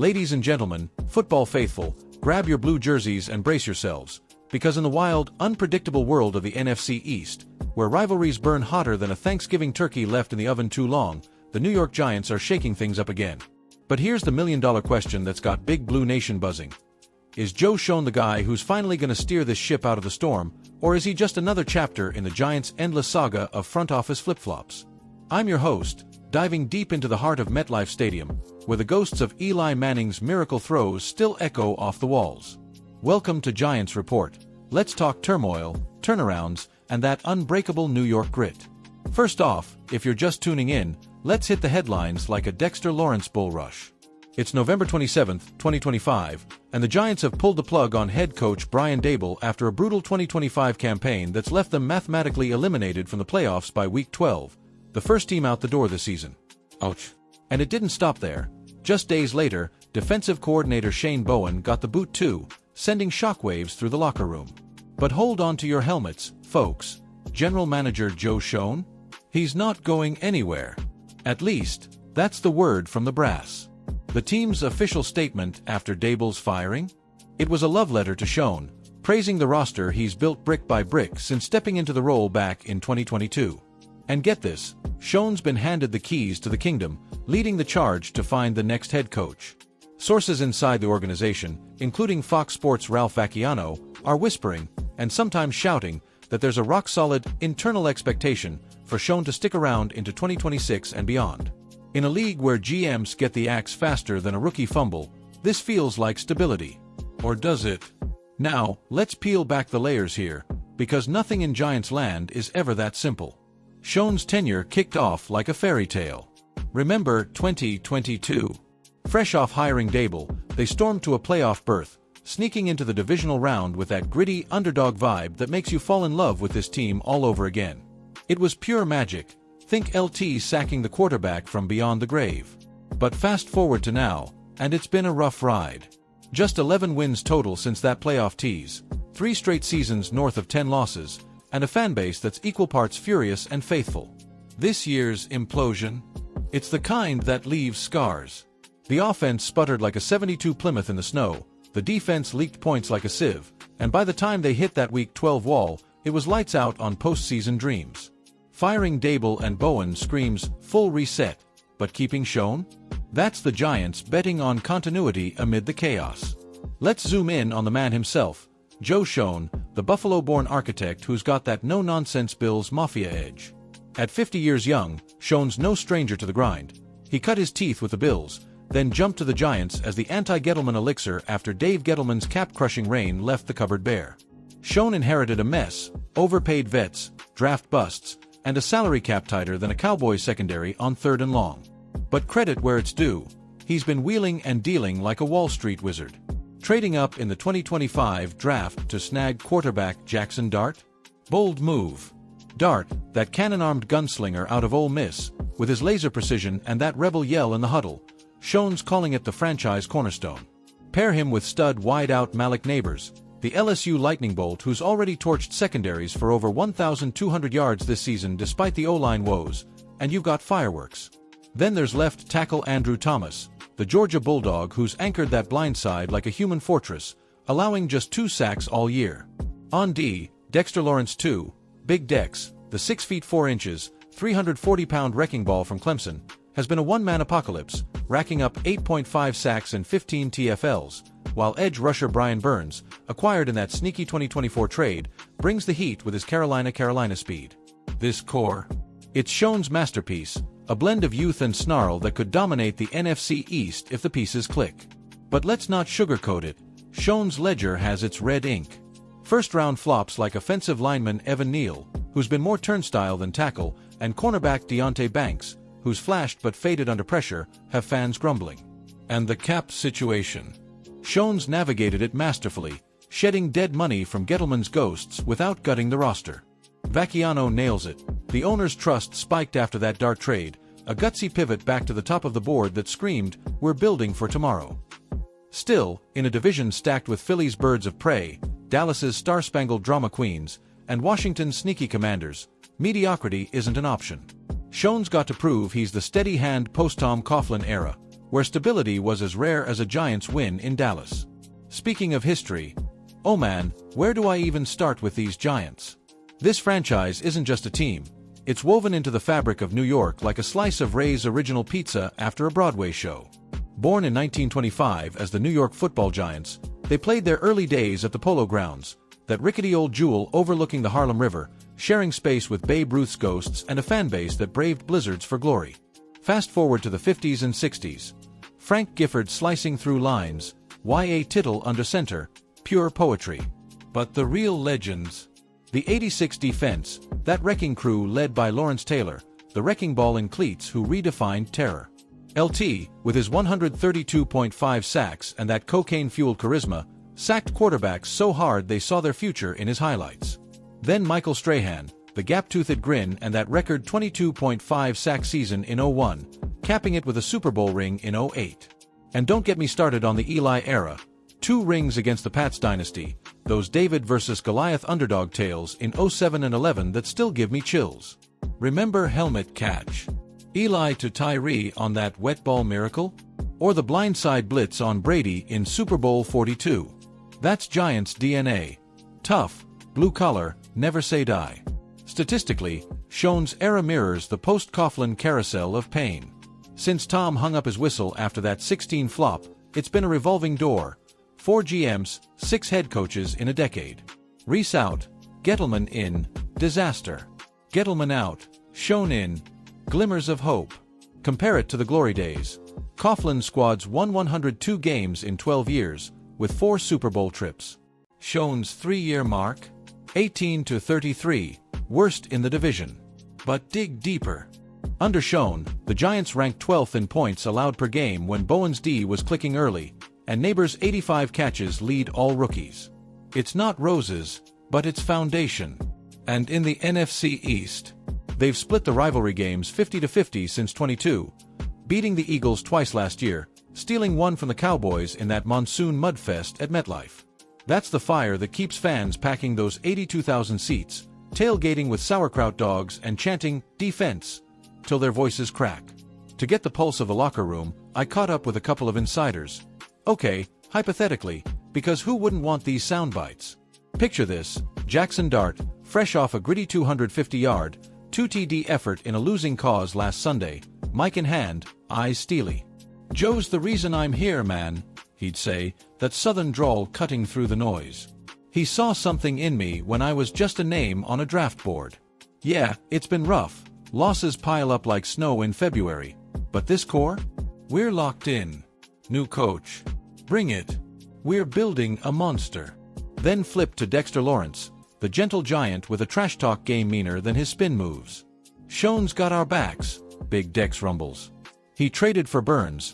Ladies and gentlemen, football faithful, grab your blue jerseys and brace yourselves, because in the wild, unpredictable world of the NFC East, where rivalries burn hotter than a Thanksgiving turkey left in the oven too long, the New York Giants are shaking things up again. But here's the million-dollar question that's got Big Blue Nation buzzing. Is Joe Schoen the guy who's finally going to steer this ship out of the storm, or is he just another chapter in the Giants' endless saga of front office flip-flops? I'm your host, diving deep into the heart of MetLife Stadium, where the ghosts of Eli Manning's miracle throws still echo off the walls. Welcome to Giants Report. Let's talk turmoil, turnarounds, and that unbreakable New York grit. First off, if you're just tuning in, let's hit the headlines like a Dexter Lawrence bull rush. It's November 27, 2025, and the Giants have pulled the plug on head coach Brian Daboll after a brutal 2025 campaign that's left them mathematically eliminated from the playoffs by Week 12, the first team out the door this season. Ouch. And it didn't stop there. Just days later, defensive coordinator Shane Bowen got the boot too, sending shockwaves through the locker room. But hold on to your helmets, folks. General Manager Joe Schoen? He's not going anywhere. At least, that's the word from the brass. The team's official statement after Daboll's firing? It was a love letter to Schoen, praising the roster he's built brick by brick since stepping into the role back in 2022. And get this, Schoen's been handed the keys to the kingdom, leading the charge to find the next head coach. Sources inside the organization, including Fox Sports' Ralph Vacchiano, are whispering, and sometimes shouting, that there's a rock-solid, internal expectation for Schoen to stick around into 2026 and beyond. In a league where GMs get the axe faster than a rookie fumble, this feels like stability. Or does it? Now, let's peel back the layers here, because nothing in Giants land is ever that simple. Schoen's tenure kicked off like a fairy tale. Remember 2022? Fresh off hiring Daboll, they stormed to a playoff berth, sneaking into the divisional round with that gritty underdog vibe that makes you fall in love with this team all over again. It was pure magic. Think LT sacking the quarterback from beyond the grave. But fast forward to now, and it's been a rough ride. Just 11 wins total since that playoff tease, 3 straight seasons north of 10 losses, and a fanbase that's equal parts furious and faithful. This year's implosion? It's the kind that leaves scars. The offense sputtered like a 72 Plymouth in the snow, the defense leaked points like a sieve, and by the time they hit that Week 12 wall, it was lights out on postseason dreams. Firing Daboll and Bowen screams full reset, but keeping Schoen? That's the Giants betting on continuity amid the chaos. Let's zoom in on the man himself, Joe Schoen, the Buffalo-born architect who's got that no-nonsense Bills Mafia edge. At 50 years young, Schoen's no stranger to the grind. He cut his teeth with the Bills, then jumped to the Giants as the anti-Gettleman elixir after Dave Gettleman's cap-crushing reign left the cupboard bare. Schoen inherited a mess, overpaid vets, draft busts, and a salary cap tighter than a Cowboys secondary on 3rd and long. But credit where it's due, he's been wheeling and dealing like a Wall Street wizard. Trading up in the 2025 draft to snag quarterback Jackson Dart? Bold move. Dart, that cannon-armed gunslinger out of Ole Miss, with his laser precision and that rebel yell in the huddle, Schoen's calling it the franchise cornerstone. Pair him with stud wide-out Malik Neighbors, the LSU lightning bolt who's already torched secondaries for over 1,200 yards this season despite the O-line woes, and you've got fireworks. Then there's left tackle Andrew Thomas, the Georgia Bulldog who's anchored that blind side like a human fortress, allowing just 2 sacks all year. On D, Dexter Lawrence too, Big Dex, the 6 feet 4 inches, 340-pound wrecking ball from Clemson, has been a one-man apocalypse, racking up 8.5 sacks and 15 TFLs, while edge rusher Brian Burns, acquired in that sneaky 2024 trade, brings the heat with his Carolina speed. This core? It's Schoen's masterpiece, a blend of youth and snarl that could dominate the NFC East if the pieces click. But let's not sugarcoat it, Schoen's ledger has its red ink. First-round flops like offensive lineman Evan Neal, who's been more turnstile than tackle, and cornerback Deonte Banks, who's flashed but faded under pressure, have fans grumbling. And the cap situation? Schoen's navigated it masterfully, shedding dead money from Gettleman's ghosts without gutting the roster. Vacchiano nails it. The owner's trust spiked after that Dart trade, a gutsy pivot back to the top of the board that screamed, "We're building for tomorrow." Still, in a division stacked with Philly's birds of prey, Dallas's star-spangled drama queens, and Washington's sneaky commanders, mediocrity isn't an option. Schoen's got to prove he's the steady-hand post-Tom Coughlin era, where stability was as rare as a Giants win in Dallas. Speaking of history, oh man, where do I even start with these Giants? This franchise isn't just a team. It's woven into the fabric of New York like a slice of Ray's original pizza after a Broadway show. Born in 1925 as the New York Football Giants, they played their early days at the Polo Grounds, that rickety old jewel overlooking the Harlem River, sharing space with Babe Ruth's ghosts and a fanbase that braved blizzards for glory. Fast forward to the 50s and 60s. Frank Gifford slicing through lines, Y.A. Tittle under center, pure poetry. But the real legends. The '86 defense, that wrecking crew led by Lawrence Taylor, the wrecking ball in cleats who redefined terror. LT, with his 132.5 sacks and that cocaine-fueled charisma, sacked quarterbacks so hard they saw their future in his highlights. Then Michael Strahan, the gap-toothed grin and that record 22.5 sack season in '01, capping it with a Super Bowl ring in '08. And don't get me started on the Eli era. 2 rings against the Pats dynasty, those David versus Goliath underdog tales in '07 and '11 that still give me chills. Remember helmet catch? Eli to Tyree on that wet ball miracle? Or the blindside blitz on Brady in Super Bowl 42? That's Giants DNA. Tough, blue collar, never say die. Statistically, Schoen's era mirrors the post-Coughlin carousel of pain. Since Tom hung up his whistle after that 16 flop, it's been a revolving door. 4 GMs, 6 head coaches in a decade. Reese out, Gettleman in, disaster. Gettleman out, Schoen in, glimmers of hope. Compare it to the glory days. Coughlin's squads won 102 games in 12 years, with 4 Super Bowl trips. Schoen's 3-year mark? 18-33, worst in the division. But dig deeper. Under Schoen, the Giants ranked 12th in points allowed per game when Bowen's D was clicking early, and Neighbors' 85 catches lead all rookies. It's not roses, but it's foundation. And in the NFC East, they've split the rivalry games 50-50 since '22, beating the Eagles twice last year, stealing one from the Cowboys in that monsoon mudfest at MetLife. That's the fire that keeps fans packing those 82,000 seats, tailgating with sauerkraut dogs and chanting, "Defense," till their voices crack. To get the pulse of the locker room, I caught up with a couple of insiders. Okay, hypothetically, because who wouldn't want these sound bites? Picture this, Jackson Dart, fresh off a gritty 250-yard, 2 TD effort in a losing cause last Sunday, mic in hand, eyes steely. "Joe's the reason I'm here, man," he'd say, that southern drawl cutting through the noise. He saw something in me when I was just a name on a draft board. Yeah, it's been rough. Losses pile up like snow in February. But this core? We're locked in. New coach. Bring it. We're building a monster. Then flip to Dexter Lawrence, the gentle giant with a trash talk game meaner than his spin moves. "Schoen's got our backs," Big Dex rumbles. He traded for Burns,